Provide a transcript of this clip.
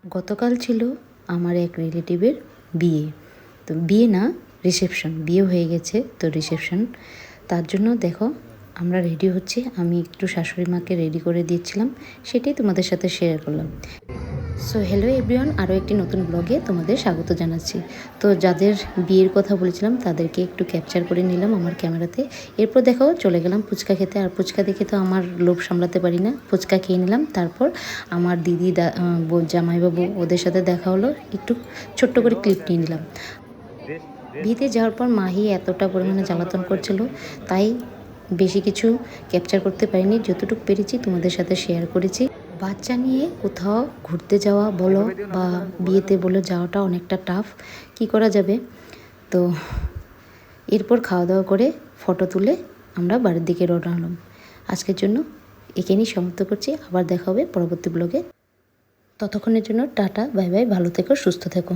গতকাল ছিল আমার এক রিলেটিভের বিয়ে। তো বিয়ে না, রিসেপশন। বিয়ে হয়ে গেছে, তো রিসেপশন। তার জন্য দেখো আমরা রেডি হচ্ছি। আমি একটু শাশুড়ি মাকে রেডি করে দিচ্ছিলাম, সেটাই তোমাদের সাথে শেয়ার করলাম। সো হ্যালো এভরিওয়ান, আরও একটি নতুন ব্লগে তোমাদের স্বাগত জানাচ্ছি। তো যাদের বিয়ের কথা বলেছিলাম তাদেরকে একটু ক্যাপচার করে নিলাম আমার ক্যামেরাতে। এরপর দেখো চলে গেলাম ফুচকা খেতে। আর ফুচকা দেখে তো আমার লোভ সামলাতে পারি না, ফুচকা খেয়ে নিলাম। তারপর আমার দিদি জামাইবাবু ওদের সাথে দেখা হলো, একটু ছোট্ট করে ক্লিপ নিয়ে নিলাম। বিয়েতে যাওয়ার পর মাহি এতটা পরিমাণে জ্বালাতন করছিল, তাই বেশি কিছু ক্যাপচার করতে পারিনি। যতটুকু পেরেছি তোমাদের সাথে শেয়ার করেছি। বাচ্চা নিয়ে কোথাও ঘুরতে যাওয়া বলো বা বিয়েতে বলো, যাওয়াটা অনেকটা টাফ। কি করা যাবে? তো এরপর খাওয়া দাওয়া করে ফটো তুলে আমরা বাড়ির দিকে রওনা হলাম। আজকের জন্য এখানেই সমাপ্ত করছি। আবার দেখা হবে পরবর্তী ব্লগে। ততক্ষণের জন্য টাটা, বাই বাই, ভালো থেকো, সুস্থ থেকো।